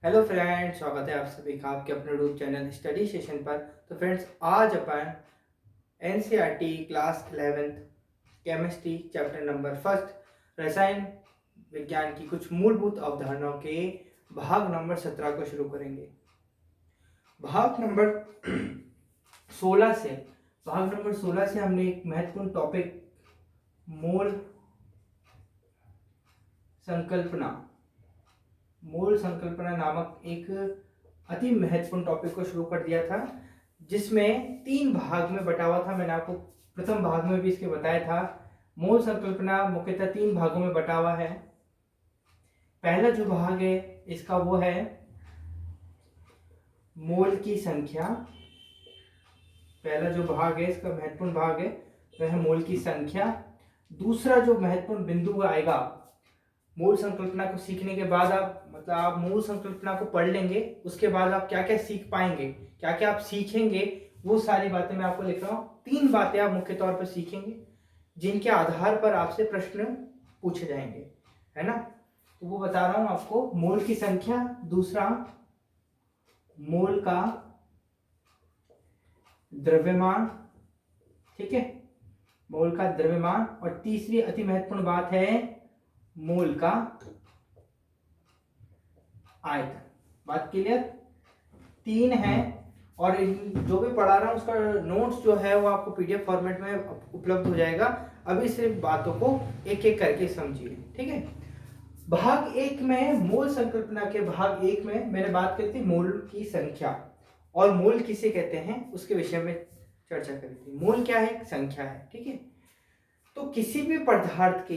Hello friends, स्वागत है आप सभी का आपके अपने यूट्यूब चैनल स्टडी सेशन पर। तो फ्रेंड्स, आज अपन NCERT class 11th chemistry chapter number first रसायन विज्ञान की कुछ मूलभूत अवधारणाओं के भाग नंबर 17 को शुरू करेंगे। भाग नंबर 16 से हमने एक महत्वपूर्ण टॉपिक मोल संकल्पना नामक एक अति महत्वपूर्ण टॉपिक को शुरू कर दिया था, जिसमें 3 भाग में बटा हुआ था। मैंने आपको प्रथम भाग में भी इसके बताया था। मोल संकल्पना मुख्यतः 3 भागों में बटा हुआ है। पहला जो भाग है इसका वो है मोल की संख्या। पहला जो भाग है इसका महत्वपूर्ण भाग है वह है मोल की संख्या। दूसरा जो महत्वपूर्ण बिंदु आएगा मूल संकल्पना को सीखने के बाद, आप मूल संकल्पना को पढ़ लेंगे, उसके बाद आप क्या क्या सीख पाएंगे, क्या क्या आप सीखेंगे, वो सारी बातें मैं आपको लिख रहा हूँ। 3 बातें आप मुख्य तौर पर सीखेंगे जिनके आधार पर आपसे प्रश्न पूछे जाएंगे, है ना। तो वो बता रहा हूं आपको। मोल की संख्या, दूसरा मोल का द्रव्यमान, ठीक है, मोल का द्रव्यमान। और तीसरी अति महत्वपूर्ण बात है मोल का आयतन। बात क्लियर? 3 है। और जो भी पढ़ा रहा हूं उसका नोट्स जो है वो आपको पीडीएफ फॉर्मेट में उपलब्ध हो जाएगा। अभी सिर्फ बातों को एक एक करके समझिए, ठीक है। भाग 1 में, मोल संकल्पना के भाग 1 में मैंने बात करी थी मोल की संख्या और मोल किसे कहते हैं उसके विषय में चर्चा करी थी। मोल क्या है? संख्या है, ठीक है। तो किसी भी पदार्थ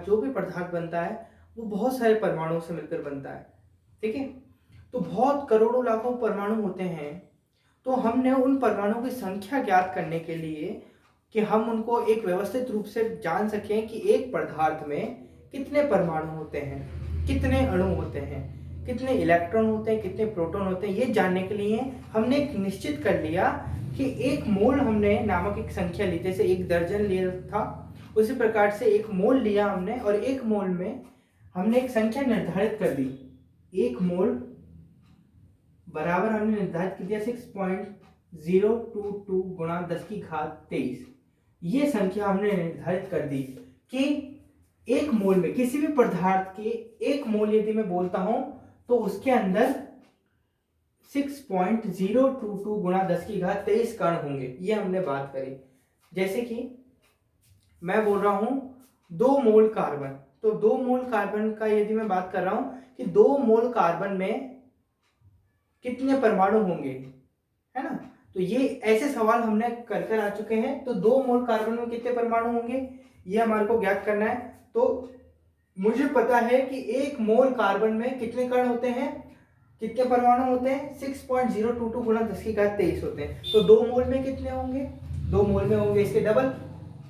जो भी पदार्थ बनता है वो बहुत सारे परमाणुओं से मिलकर बनता है, ठीक है। तो बहुत करोड़ों लाखों परमाणु होते हैं। तो हमने उन परमाणुओं की संख्या ज्ञात करने के लिए कि हम उनको एक व्यवस्थित रूप से जान सकें कि एक पदार्थ में कितने परमाणु होते हैं, कितने अणु होते हैं, कितने इलेक्ट्रॉन होते हैं, कितने प्रोटॉन होते हैं, ये जानने के लिए हमने एक निश्चित कर लिया कि एक मोल हमने नामक एक संख्या ली। जैसे 1 दर्जन लिया था, उसी प्रकार से एक मोल लिया हमने और एक मोल में हमने एक संख्या निर्धारित कर दी। एक मोल बराबर हमने निर्धारित कर दिया 6.022 गुणा 10⁻23। ये संख्या हमने निर्धारित कर दी कि एक मोल में, किसी भी पदार्थ के एक मोल यदि मैं बोलता हूं तो उसके अंदर 6.022 गुणा 10⁻23 कण होंगे। ये हमने बात करी। जैसे कि मैं बोल रहा हूं 2 मोल कार्बन, तो 2 मोल कार्बन का यदि मैं बात कर रहा हूं कि 2 मोल कार्बन में कितने परमाणु होंगे, है ना। तो ये ऐसे सवाल हमने कर आ चुके हैं। तो 2 मोल कार्बन में कितने परमाणु होंगे ये हमारे को ज्ञात करना है। तो मुझे पता है कि 1 मोल कार्बन में कितने कण होते हैं, कितने परमाणु होते हैं, 6.022 गुणा 10⁻23 होते हैं। तो 2 मोल में कितने होंगे? 2 मोल में होंगे इसके डबल,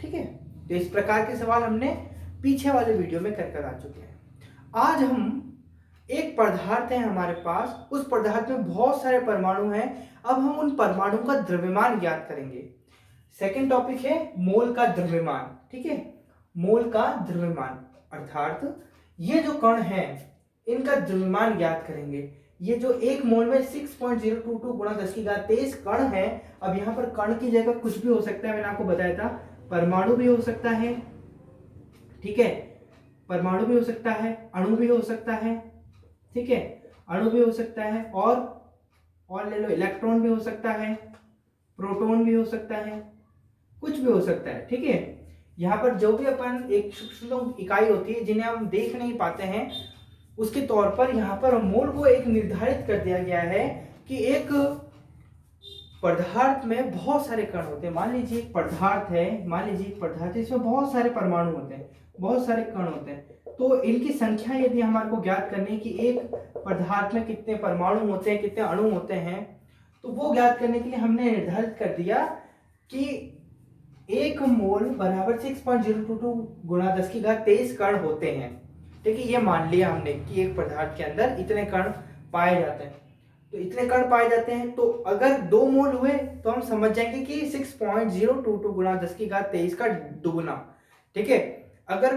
ठीक है। तो इस प्रकार के सवाल हमने पीछे वाले वीडियो में कर आ चुके हैं। आज हम एक पदार्थ है हमारे पास, उस पदार्थ में बहुत सारे परमाणु हैं। अब हम उन परमाणु का द्रव्यमान ज्ञात करेंगे। सेकंड टॉपिक है मोल का द्रव्यमान, ठीक है। मोल का द्रव्यमान अर्थात ये जो कण है इनका द्रव्यमान ज्ञात करेंगे। ये जो एक मोल में 6.022 गुणा 10⁻23 कण है। अब यहाँ पर कण की जगह कुछ भी हो सकता है, मैंने आपको बताया था। परमाणु भी हो सकता है, ठीक है, परमाणु भी हो सकता है, अणु भी हो सकता है, ठीक है, अणु भी हो सकता है, और ले लो इलेक्ट्रॉन भी हो सकता है, प्रोटॉन भी हो सकता है, कुछ भी हो सकता है, ठीक है। यहाँ पर जो भी अपन एक सूक्ष्म इकाई होती है जिन्हें हम देख नहीं पाते हैं, उसके तौर पर यहाँ पर मोल को एक निर्धारित कर दिया गया है कि एक पदार्थ में बहुत सारे कण होते हैं। मान लीजिए एक पदार्थ है, इसमें बहुत सारे परमाणु होते हैं, बहुत सारे कण होते हैं। तो इनकी संख्या यदि हमारे को ज्ञात करनी है कि एक पदार्थ में कितने परमाणु होते हैं, कितने अणु होते हैं, तो वो ज्ञात करने के लिए हमने निर्धारित कर दिया कि एक मोल बराबर 6.022 गुणा 10⁻23 कण होते हैं, ठीक है। ये मान लिया हमने कि एक पदार्थ के अंदर इतने कण पाए जाते हैं। तो इतने कण पाए जाते हैं, तो अगर 2 मोल हुए तो हम समझ जाएंगे कि 6.022 गुणा 10⁻23 का दुगुना, ठीक है। अगर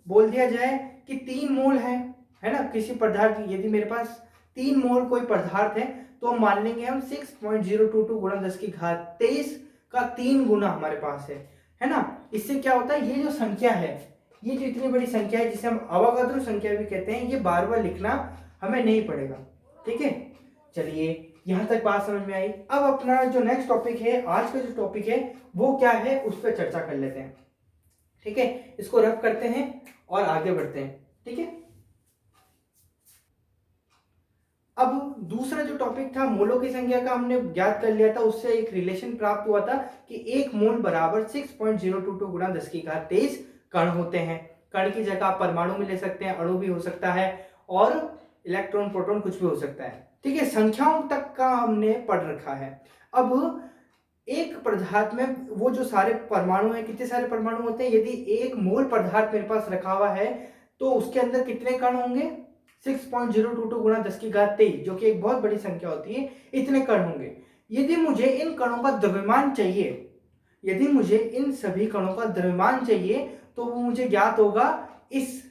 बोल दिया जाए कि 3 मोल है है ना, किसी पदार्थ यदि मेरे पास 3 मोल कोई पदार्थ है तो हम मान लेंगे हम 6.022 गुणा 10 की घात 23 का 3 गुना हमारे पास है ना। इससे क्या होता है, ये जो संख्या है, ये जो इतनी बड़ी संख्या है जिसे हम अवोगाद्रो संख्या भी कहते हैं, ये बार बार लिखना हमें नहीं पड़ेगा। ठीक है, चलिए यहां तक बात समझ में आई। अब अपना जो नेक्स्ट टॉपिक है, आज का जो टॉपिक है वो क्या है, उस पर चर्चा कर लेते हैं। ठीक है, इसको रफ करते हैं और आगे बढ़ते हैं। ठीक है, अब दूसरा जो टॉपिक था मोलों की संख्या का, हमने ज्ञात कर लिया था, उससे एक रिलेशन प्राप्त हुआ था कि 1 मोल बराबर 6.022 गुणा 10 की घात 23 कण होते हैं। कण की जगह आप परमाणु में ले सकते हैं, अणु भी हो सकता है और इलेक्ट्रॉन प्रोटॉन कुछ भी हो सकता है। ठीक है, संख्याओं तक का हमने पढ़ रखा है। अब एक पदार्थ में वो जो सारे परमाणु हैं, कितने सारे परमाणु होते हैं, यदि 1 मोल पदार्थ मेरे पास रखा हुआ है तो उसके अंदर कितने कण होंगे, 6.022 गुणा 10 की घात 23, जो कि एक बहुत बड़ी संख्या होती है, इतने कण होंगे। यदि मुझे इन कणों का द्रव्यमान चाहिए, यदि मुझे इन सभी कणों का द्रव्यमान चाहिए तो वो मुझे ज्ञात होगा इस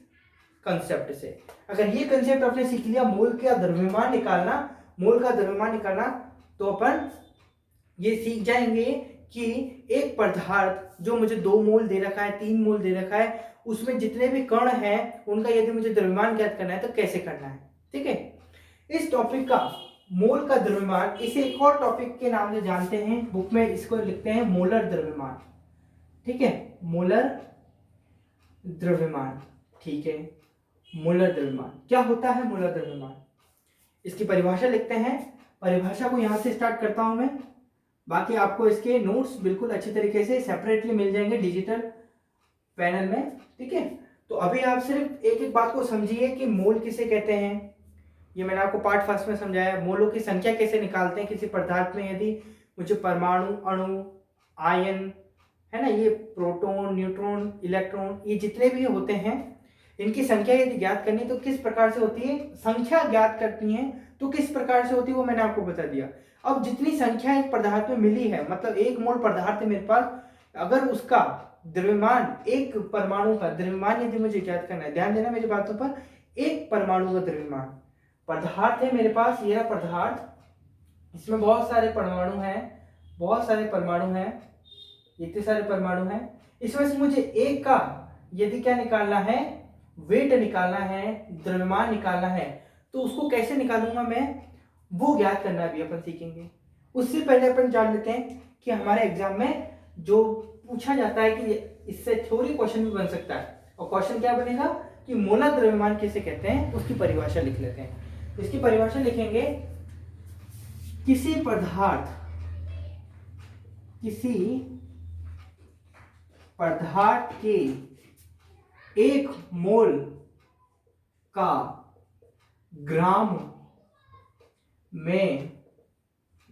कंसेप्ट से। अगर ये कंसेप्ट आपने सीख लिया, मोल का द्रव्यमान निकालना, मोल का द्रव्यमान निकालना, तो अपन ये सीख जाएंगे कि एक पदार्थ जो मुझे 2 मोल दे रखा है, 3 मोल दे रखा है, उसमें जितने भी कण हैं उनका यदि मुझे द्रव्यमान ज्ञात करना है तो कैसे करना है। ठीक है, इस टॉपिक का मोल का द्रव्यमान, इसे एक और टॉपिक के नाम से जानते हैं, बुक में इसको लिखते हैं मोलर द्रव्यमान। ठीक है, मोलर द्रव्यमान। ठीक है, मोलर द्रव्यमान क्या होता है, मोलर द्रव्यमान, इसकी परिभाषा लिखते हैं। परिभाषा को यहां से स्टार्ट करता हूं मैं, बाकी आपको इसके नोट्स बिल्कुल अच्छी तरीके से सेपरेटली मिल जाएंगे डिजिटल पैनल में। ठीक है, तो अभी आप सिर्फ एक एक बात को समझिए कि मोल किसे कहते हैं। ये मैंने आपको पार्ट फर्स्ट में समझाया। मोलों की संख्या कैसे निकालते हैं किसी पदार्थ में, यदि मुझे परमाणु, अणु, आयन, है ना, ये प्रोटॉन, न्यूट्रॉन, इलेक्ट्रॉन, ये जितने भी होते हैं, इनकी संख्या यदि ज्ञात करनी तो किस प्रकार से होती है, संख्या ज्ञात करनी है तो किस प्रकार से होती है वो मैंने आपको बता दिया। अब जितनी संख्या एक पदार्थ में मिली है, मतलब 1 मोल पदार्थ है मेरे पास, अगर उसका द्रव्यमान, एक परमाणु का द्रव्यमान यदि मुझे ज्ञात करना है, ध्यान देना मेरी बातों पर, एक परमाणु का द्रव्यमान, पदार्थ है मेरे पास, ये रहा पदार्थ, इसमें बहुत सारे परमाणु हैं, बहुत सारे परमाणु हैं, इतने सारे परमाणु हैं, इसमें से मुझे एक का यदि क्या निकालना है, वेट निकालना है, द्रव्यमान निकालना है, तो उसको कैसे निकालूंगा मैं, वो ज्ञात करना भी अपन सीखेंगे। उससे पहले अपन जान लेते हैं कि हमारे एग्जाम में जो पूछा जाता है कि इससे थ्योरी क्वेश्चन भी बन सकता है, और क्वेश्चन क्या बनेगा कि मोलर द्रव्यमान किसे कहते हैं, उसकी परिभाषा लिख लेते हैं। इसकी परिभाषा लिखेंगे, किसी पदार्थ के 1 मोल का ग्राम में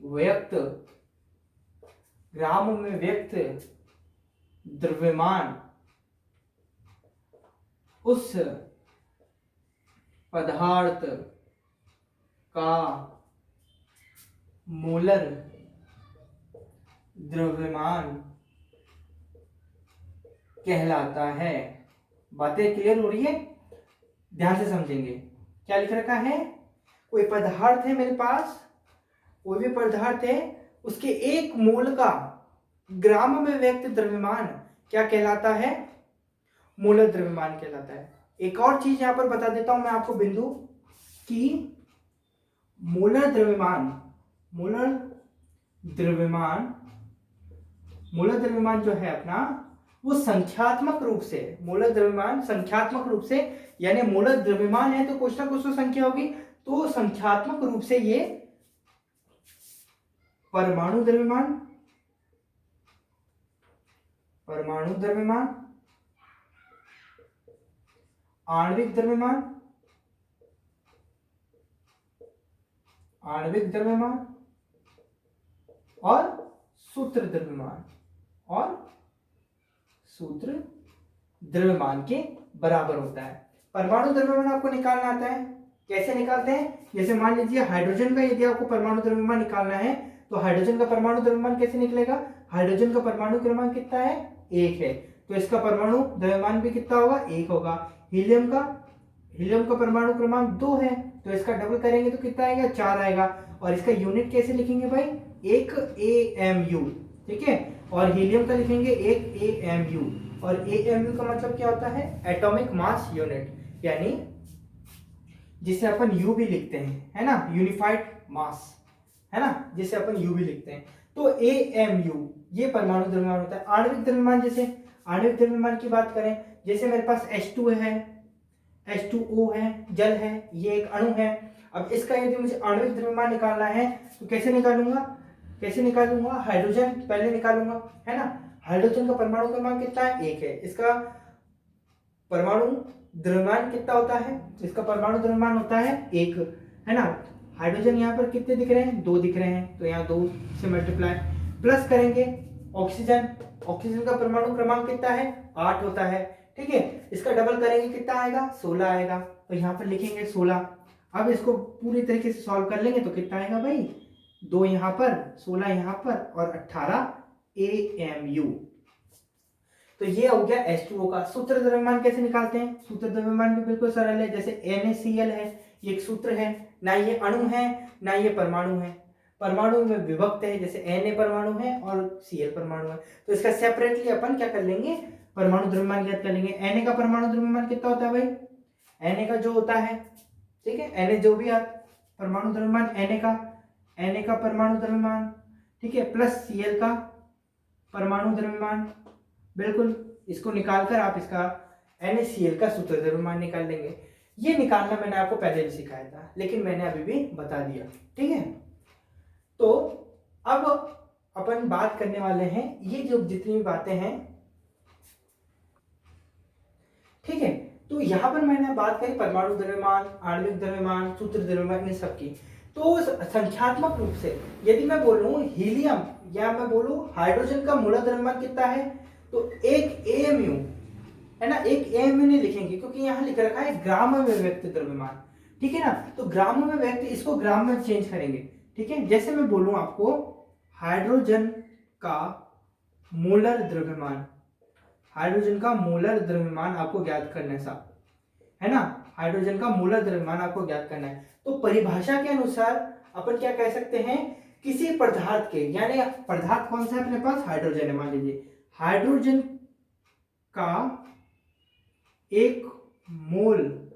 व्यक्त द्रव्यमान उस पदार्थ का मोलर द्रव्यमान कहलाता है। बातें क्लियर हो रही है, ध्यान से समझेंगे। क्या लिख रखा है, कोई पदार्थ है मेरे पास, कोई भी पदार्थ है, उसके 1 मोल का ग्राम में व्यक्त द्रव्यमान क्या कहलाता है, मोलर द्रव्यमान कहलाता है। एक और चीज यहां पर बता देता हूं मैं आपको बिंदु, कि मोलर द्रव्यमान जो है अपना, वो संख्यात्मक रूप से, मोलर द्रव्यमान संख्यात्मक रूप से, यानी मोलर द्रव्यमान है तो कुछ ना कुछ तो संख्या होगी, तो संख्यात्मक रूप से ये परमाणु द्रव्यमान, आणविक द्रव्यमान और सूत्र द्रव्यमान के बराबर होता है। परमाणु द्रव्यमान आपको निकालना आता है, कैसे निकालते हैं, जैसे मान लीजिए हाइड्रोजन का यदि आपको परमाणु द्रव्यमान निकालना है तो हाइड्रोजन का परमाणु द्रव्यमान कैसे निकलेगा, हाइड्रोजन का परमाणु क्रमांक कितना है, 1 है, तो इसका परमाणु द्रव्यमान भी कितना होगा, 1 होगा। हीलियम हीलियम का परमाणु क्रमांक 2 है, तो इसका डबल करेंगे तो कितना आएगा, 4 आएगा। और इसका यूनिट कैसे लिखेंगे भाई, 1 AMU, ठीक है। और हीलियम का लिखेंगे 1 AMU, और AMU का मतलब क्या होता है, एटॉमिक मास यूनिट, यानी जिसे अपन यू भी लिखते हैं, है ना, यूनिफाइड मास, है ना, जिसे अपन यू भी लिखते हैं। तो AMU ये परमाणु द्रव्यमान होता है। आणविक द्रव्यमान, जैसे आणविक द्रव्यमान की बात करें, जैसे मेरे पास H2 है, H2O है, जल है, ये एक अणु है। अब इसका यदि मुझे आणविक द्रव्यमान निकालना है तो कैसे निकालूंगा, हाइड्रोजन पहले निकालूंगा, है ना। हाइड्रोजन का परमाणु क्रमांक कितना है, 1 है। इसका परमाणु द्रव्यमान कितना होता है, इसका परमाणु द्रव्यमान होता है 1, है ना। हाइड्रोजन यहाँ पर कितने दिख रहे हैं, 2 दिख रहे हैं, तो यहाँ 2 से मल्टीप्लाई, प्लस करेंगे ऑक्सीजन, ऑक्सीजन का परमाणु क्रमांक कितना है, 8 होता है, ठीक है। इसका डबल करेंगे कितना आएगा, 16 आएगा, तो यहाँ पर लिखेंगे 16। अब इसको पूरी तरीके से सॉल्व कर लेंगे तो कितना आएगा भाई, 2 यहाँ पर, 16 यहाँ पर, और 18 AMU। तो ये हो गया H2O का। सूत्र द्रव्यमान कैसे निकालते हैं, सूत्र द्रव्यमान भी बिल्कुल सरल है। जैसे NaCl है, ये एक सूत्र है, ना ये अणु है ना ये परमाणु है, परमाणु में विभक्त है, जैसे Na परमाणु है और Cl परमाणु है। तो इसका सेपरेटली अपन क्या कर लेंगे, परमाणु द्रव्यमान ज्ञात कर लेंगे। Na का परमाणु द्रव्यमान कितना होता है भाई, Na का जो होता है, ठीक है, Na जो भी परमाणु द्रव्यमान, Na का परमाणु द्रव्यमान, ठीक है, प्लस Cl का परमाणु द्रव्यमान, बिल्कुल इसको निकालकर आप इसका NaCl का सूत्र द्रव्यमान निकाल लेंगे। ये निकालना मैंने आपको पहले भी सिखाया था, लेकिन मैंने अभी भी बता दिया, ठीक है। तो अब अपन बात करने वाले हैं ये जो जितनी भी बातें हैं, ठीक है। तो यहां पर मैंने बात करी परमाणु द्रव्यमान, आणविक द्रव्यमान, सूत्र द्रव्यमान, इन सब की। तो संख्यात्मक रूप से यदि मैं बोलूं हीलियम या मैं बोलूं हाइड्रोजन का मूल द्रव्यमान कितना है, तो 1 AMU, है ना। 1 AMU नहीं लिखेंगे क्योंकि यहाँ लिख रखा है ग्राम में व्यक्त द्रव्यमान, ठीक है ना। तो ग्राम में व्यक्त, इसको ग्राम में चेंज करेंगे, ठीक है। जैसे मैं बोलूं आपको हाइड्रोजन का मोलर द्रव्यमान, हाइड्रोजन का मोलर द्रव्यमान आपको ज्ञात करना है साहब, है ना। हाइड्रोजन का मोलर द्रव्यमान आपको ज्ञात करना है। तो परिभाषा के अनुसार अपन क्या कह सकते हैं, किसी पदार्थ के, यानी पदार्थ कौन सा है अपने पास, हाइड्रोजन है, मान लीजिए हाइड्रोजन का 1 मोल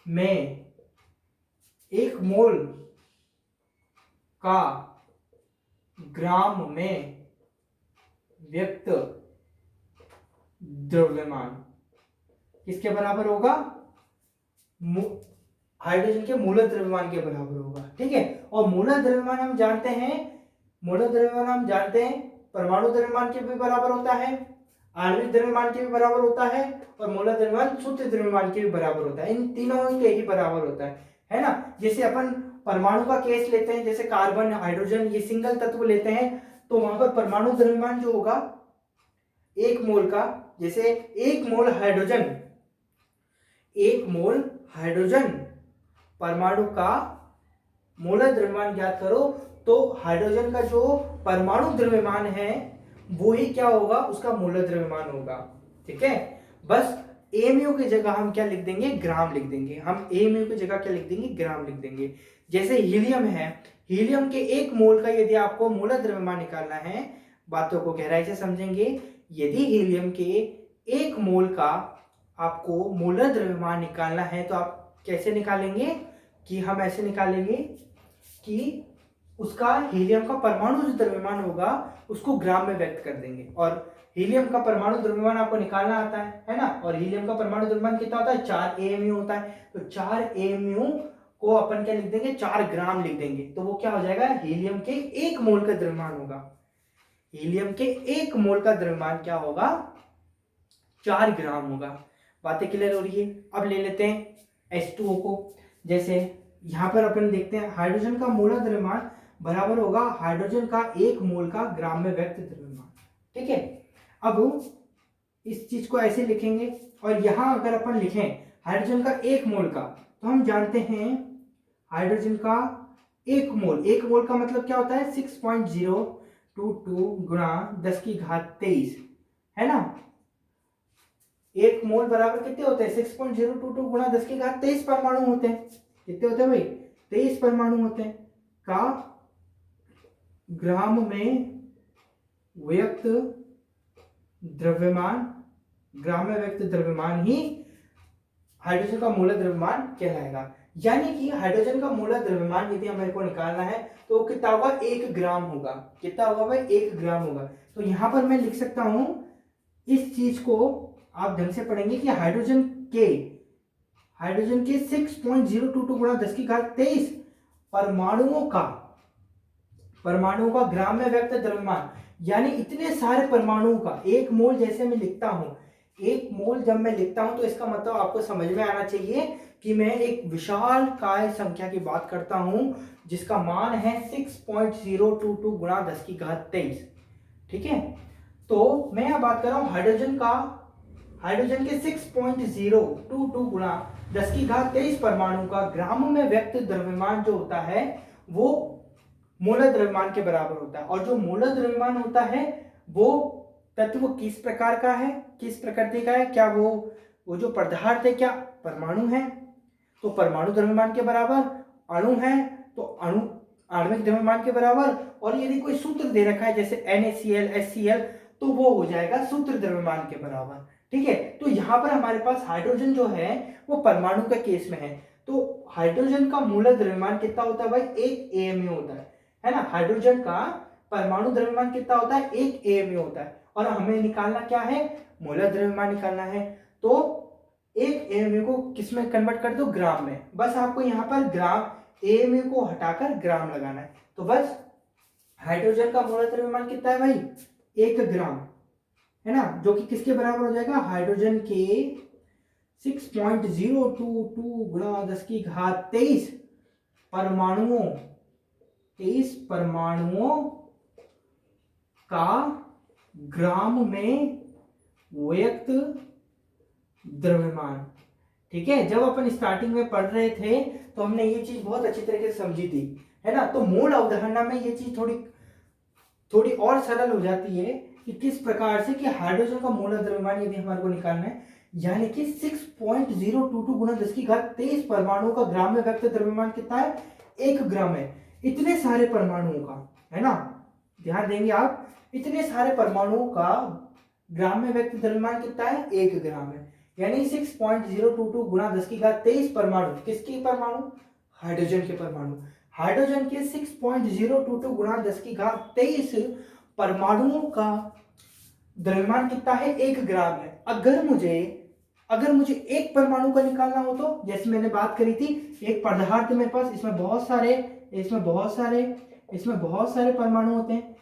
में 1 मोल का ग्राम में व्यक्त द्रव्यमान किसके बराबर होगा, हाइड्रोजन के मूलक द्रव्यमान के बराबर होगा, ठीक है। और मूलक द्रव्यमान हम जानते हैं, परमाणु द्रव्यमान के भी बराबर होता है, आणविक द्रव्यमान के भी बराबर होता है, और मूलक द्रव्यमान सूत्र द्रव्यमान के भी बराबर होता है। इन तीनों के ही बराबर होता है ना। जैसे अपन परमाणु का केस लेते हैं, जैसे कार्बन, हाइड्रोजन, ये सिंगल तत्व लेते हैं, तो वहां पर परमाणु द्रव्यमान जो होगा 1 मोल का, जैसे 1 मोल हाइड्रोजन परमाणु का मोलर द्रव्यमान ज्ञात करो, तो हाइड्रोजन का जो परमाणु द्रव्यमान है वो ही क्या होगा, उसका मोलर द्रव्यमान होगा, ठीक है। बस AMU की जगह हम क्या लिख देंगे, ग्राम लिख देंगे। हम AMU की जगह क्या लिख देंगे, ग्राम लिख देंगे। जैसे हीलियम है, हीलियम के 1 मोल का यदि आपको मोलर द्रव्यमान निकालना है, बातों को गहराई से समझेंगे, यदि हीलियम के 1 मोल का आपको मोलर द्रव्यमान निकालना है तो आप कैसे निकालेंगे, कि हम ऐसे निकालेंगे कि उसका हीलियम का परमाणु जो द्रव्यमान होगा उसको ग्राम में व्यक्त कर देंगे। और हीलियम का परमाणु द्रव्यमान आपको निकालना आता है ना। और हीलियम का परमाणु द्रव्यमान कितना होता है, 4 AMU होता है। तो 4 AMU को अपन क्या लिख देंगे, 4 ग्राम लिख देंगे, तो वो क्या हो जाएगा, हीलियम के 1 मोल का द्रव्यमान होगा। हीलियम के 1 मोल का द्रव्यमान क्या होगा, 4 ग्राम होगा। बातें क्लियर हो रही है। अब ले लेते हैं H2O को। जैसे यहाँ पर अपन देखते हैं हाइड्रोजन का मोलर द्रव्यमान बराबर होगा हाइड्रोजन का 1 मोल का ग्राम में व्यक्त द्रव्यमान, ठीक है। अब इस चीज को ऐसे लिखेंगे, और यहाँ अगर अपन लिखें हाइड्रोजन का 1 मोल का, तो हम जानते हैं हाइड्रोजन का 1 मोल का मतलब क्या होता है, 6.022 गुणा 10 की घात 23, है ना। एक मोल बराबर कितने होते हैं 6.022 गुणा 10 की घात 23 परमाणु होते हैं। कितने होते हैं भाई 23 परमाणु होते हैं का ग्राम में व्यक्त द्रव्यमान, ग्राम में व्यक्त द्रव्यमान ही हाइड्रोजन का मूलक द्रव्यमान कहलाएगा। यानी कि हाइड्रोजन का मूलक द्रव्यमान यदि हमें को निकालना है तो कितना होगा 1 ग्राम होगा। कितना होगा भाई 1 ग्राम होगा। तो यहां पर मैं लिख सकता हूं इस चीज को आप ढंग से पढ़ेंगे कि हाइड्रोजन के 6.022 गुणा 10 की घात 23 परमाणुओं का ग्राम में व्यक्त द्रव्यमान, यानी इतने सारे परमाणुओं का एक मोल जैसे मैं लिखता हूं, एक मोल जब मैं लिखता हूं तो इसका मतलब आपको समझ में आना चाहिए कि मैं एक विशाल काय संख्या की बात करता हूं जिसका मान है 6.022 गुणा 10 की घात 23। ठीक है, तो मैं यहां बात कर रहा हूं हाइड्रोजन के 6.022 गुणा 10 की घात 23 परमाणु का ग्राम में व्यक्त द्रव्यमान जो होता है वो मूलक द्रव्यमान के बराबर होता है। और जो मूलक द्रव्यमान होता है वो तत्व किस प्रकार का है, किस प्रकृति का है, क्या वो जो पदार्थ है क्या परमाणु है तो परमाणु द्रव्यमान के बराबर, अणु है तो अणु आणविक द्रव्यमान के बराबर, और यदि कोई सूत्र दे रखा है जैसे NaCl HCl तो वो हो जाएगा सूत्र द्रव्यमान के बराबर। ठीक है, तो यहां पर हमारे पास हाइड्रोजन जो है वो परमाणु का केस में है, तो हाइड्रोजन का मूलक द्रव्यमान कितना होता है भाई 1 AMU होता है ना। हाइड्रोजन का परमाणु द्रव्यमान कितना होता है 1 AMU होता है, और हमें निकालना क्या है मूलक द्रव्यमान निकालना है। तो 1 AMU को किस में कन्वर्ट कर दो ग्राम में, बस आपको यहाँ पर ग्राम AMU को हटाकर ग्राम लगाना है। तो बस हाइड्रोजन का मूलक द्रव्यमान कितना है भाई 1 ग्राम है ना, जो कि किसके बराबर हो जाएगा हाइड्रोजन के 6.022 गुणा 10 की घात 23 परमाणुओं का ग्राम में व्यक्त द्रव्यमान। ठीक है, जब अपन स्टार्टिंग में पढ़ रहे थे तो हमने ये चीज बहुत अच्छी तरीके से समझी थी है ना। तो मूल अवधारणा में ये चीज थोड़ी और सरल हो जाती है कि किस प्रकार से कि हाइड्रोजन का मूलक द्रव्यमान यदि हमारे को निकालना है, यानी कि 6.022 गुणा 10 की घात 23 परमाणुओं का ग्राम में व्यक्त द्रव्यमान कितना है 1 ग्राम है। इतने सारे परमाणुओं का है ना, ध्यान देंगे आप, इतने सारे परमाणुओं का ग्राम में व्यक्त द्रव्यमान कितना है 1 ग्राम है। यानी 6.022 गुणा 10 की घात 23 परमाणु, किसके परमाणु हाइड्रोजन के परमाणु, हाइड्रोजन के 6.022 गुणा 10 की घात 23 परमाणुओं का द्रव्यमान कितना है 1 ग्राम है। अगर मुझे एक परमाणु का निकालना हो तो जैसे मैंने बात करी थी, एक पदार्थ मेरे पास, इसमें बहुत सारे परमाणु होते हैं,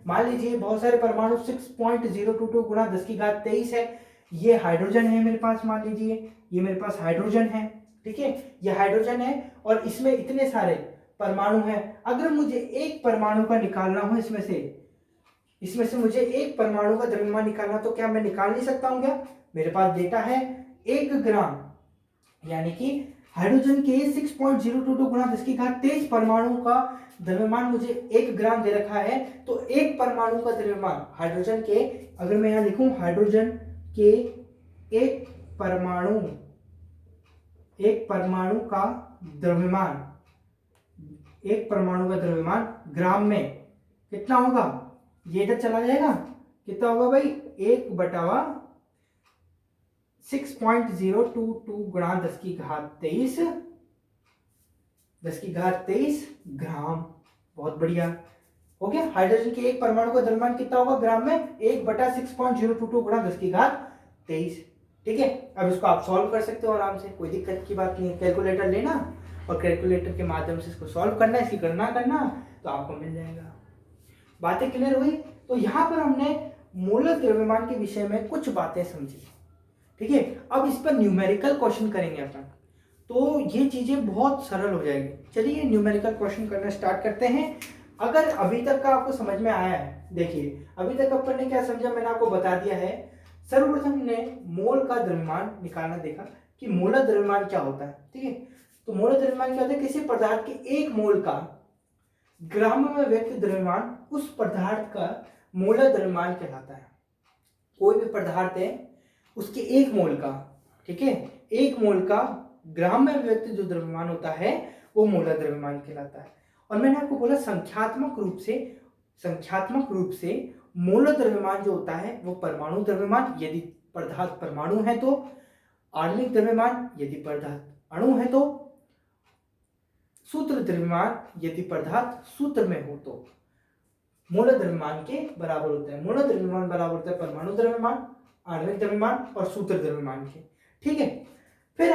मान लीजिए बहुत सारे परमाणु 6.022 गुणा 10 की घात 23 है, ये हाइड्रोजन है मेरे पास, मान लीजिए ये मेरे पास हाइड्रोजन है। ठीक है, ये हाइड्रोजन है और इसमें इतने सारे परमाणु हैं। अगर मुझे एक परमाणु का निकालना हो इसमें से मुझे एक परमाणु का द्रव्यमान निकालना, तो क्या मैं निकाल नहीं सकता हूं क्या, मेरे पास डेटा है 1 ग्राम, यानी कि हाइड्रोजन के 6.022 गुणा 10 की घात 23 परमाणु का द्रव्यमान मुझे 1 ग्राम दे रखा है। तो एक परमाणु का द्रव्यमान हाइड्रोजन के, अगर मैं यहां लिखूं हाइड्रोजन के एक परमाणु का द्रव्यमान ग्राम में कितना होगा, ये इधर चला जाएगा, कितना होगा भाई 1/6.022 गुणा 10 की घात 23 ग्राम। बहुत बढ़िया हो गया। हाइड्रोजन के एक परमाणु का द्रव्यमान कितना होगा ग्राम में 1/6.022 गुणा 10 की घात 23। ठीक है, अब इसको आप सॉल्व कर सकते हो आराम से, कोई दिक्कत की बात नहीं है। कैलकुलेटर लेना और कैलकुलेटर के माध्यम से इसको सॉल्व करना, इसकी गणना करना, तो आपको मिल जाएगा। बातें क्लियर हुई? तो यहां पर हमने मूलक द्रव्यमान के विषय में कुछ बातें समझी। ठीक है, अब इस पर न्यूमेरिकल क्वेश्चन करेंगे अपन, तो ये चीजें बहुत सरल हो जाएगी। चलिए न्यूमेरिकल क्वेश्चन करना स्टार्ट करते हैं। अगर अभी तक का आपको समझ में आया है, देखिए अभी तक अपन ने क्या समझा, मैंने आपको बता दिया है। सर्वप्रथम ने मोल का द्रव्यमान निकालना देखा कि मूलक द्रव्यमान क्या होता है। ठीक है, तो मूलक द्रव्यमान क्या होता है, किसी पदार्थ के एक मोल का ग्राम में व्यक्त द्रव्यमान उस पदार्थ का मूलक द्रव्यमान कहलाता है। कोई भी पदार्थ है उसके 1 मोल का, ठीक है, 1 मोल का ग्राम में व्यक्त जो द्रव्यमान होता है वो मोलर द्रव्यमान कहलाता है। और मैंने आपको बोला संख्यात्मक रूप से मोलर द्रव्यमान जो होता है वो परमाणु द्रव्यमान यदि पदार्थ परमाणु है तो, आणविक द्रव्यमान यदि पदार्थ अणु है तो, सूत्र द्रव्यमान यदि पदार्थ सूत्र में हो तो मोलर द्रव्यमान के बराबर होता है। मोलर द्रव्यमान बराबर होता है परमाणु द्रव्यमान, आणविक द्रव्यमान और सूत्र द्रव्यमान के, ठीक है। फिर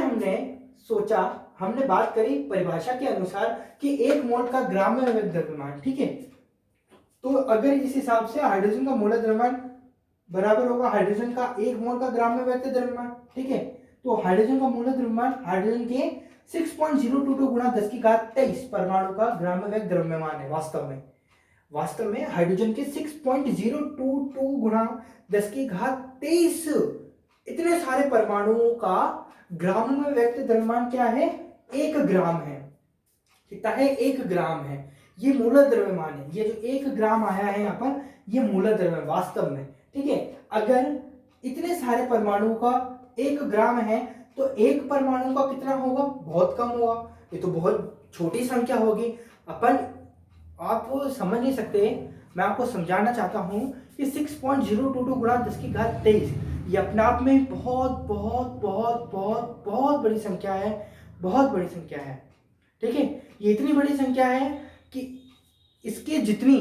हमने बात करी परिभाषा के अनुसार कि 1 मोल का ग्राम में व्यक्त द्रव्यमान, ठीक है। तो अगर इस हिसाब से हाइड्रोजन का मोलर द्रव्यमान बराबर होगा हाइड्रोजन का 1 मोल का ग्राम में व्यक्त द्रव्यमान, ठीक है। तो हाइड्रोजन का मोलर द्रव्यमान हाइड्रोजन के 6.022 गुणा 10 की घात 23 परमाणु का ग्राम में व्यक्त द्रव्यमान है। वास्तव में हाइड्रोजन के 6.022 गुणा 10 की घात 23 इतने सारे परमाणुओं का ग्राम में व्यक्त द्रव्यमान क्या है? 1 ग्राम है। कितना है? 1 ग्राम है। ये मूलर द्रव्यमान है। ये जो 1 ग्राम आया है यहाँ पर, ये मूलर द्रव्यमान वास्तव में, ठीक है। अगर इतने सारे परमाणुओं का 1 ग्राम है तो एक परमाणु का कितना होगा? बहुत कम होगा। ये तो बहुत छोटी संख्या होगी। आप समझ नहीं सकते, मैं आपको समझाना चाहता हूँ कि 6.022 गुणा 10 की घात 23 ये अपने आप में बहुत बहुत बहुत बहुत बहुत बड़ी संख्या है, बहुत बड़ी संख्या है, ठीक है। ये इतनी बड़ी संख्या है कि इसके जितनी,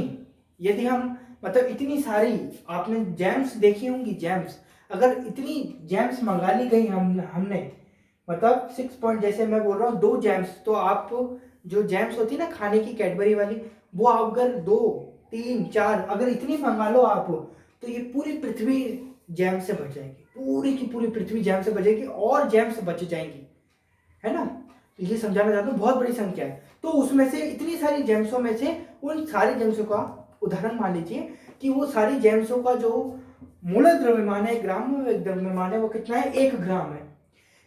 यदि हम इतनी सारी आपने जेम्स देखी होंगी, जेम्स, अगर इतनी जेम्स मंगा ली गई हमने 6 जैसे मैं बोल रहा हूँ 2 जेम्स, तो आप जो जेम्स होती है ना खाने की कैडबरी वाली, वो आप अगर 2, 3, 4 अगर इतनी मंगा लो आप, तो ये पूरी पृथ्वी जैम से बच जाएगी, पूरी की पूरी पृथ्वी जैम से बचेगी और जैम्स बच जाएंगी, है ना। तो ये समझाना चाहता हूँ, बहुत बड़ी संख्या है। तो उसमें से इतनी सारी जेम्सों में से उन सारी जेम्सों का उदाहरण मान लीजिए कि वो सारी जेम्सों का जो मूलर द्रव्यमान है, ग्राम में द्रव्यमान है, वो कितना है? 1 ग्राम है।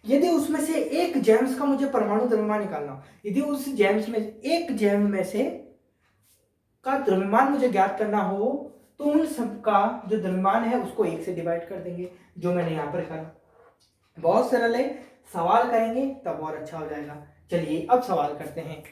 यदि उसमें से एक जेम्स का मुझे परमाणु द्रव्यमान निकालना, यदि उस जेम्स में एक जेम में से का द्रव्यमान मुझे ज्ञात करना हो, तो उन सब का जो द्रव्यमान है उसको 1 से डिवाइड कर देंगे, जो मैंने यहाँ पर करा। बहुत सरल है। सवाल करेंगे तब और अच्छा हो जाएगा। चलिए अब सवाल करते हैं।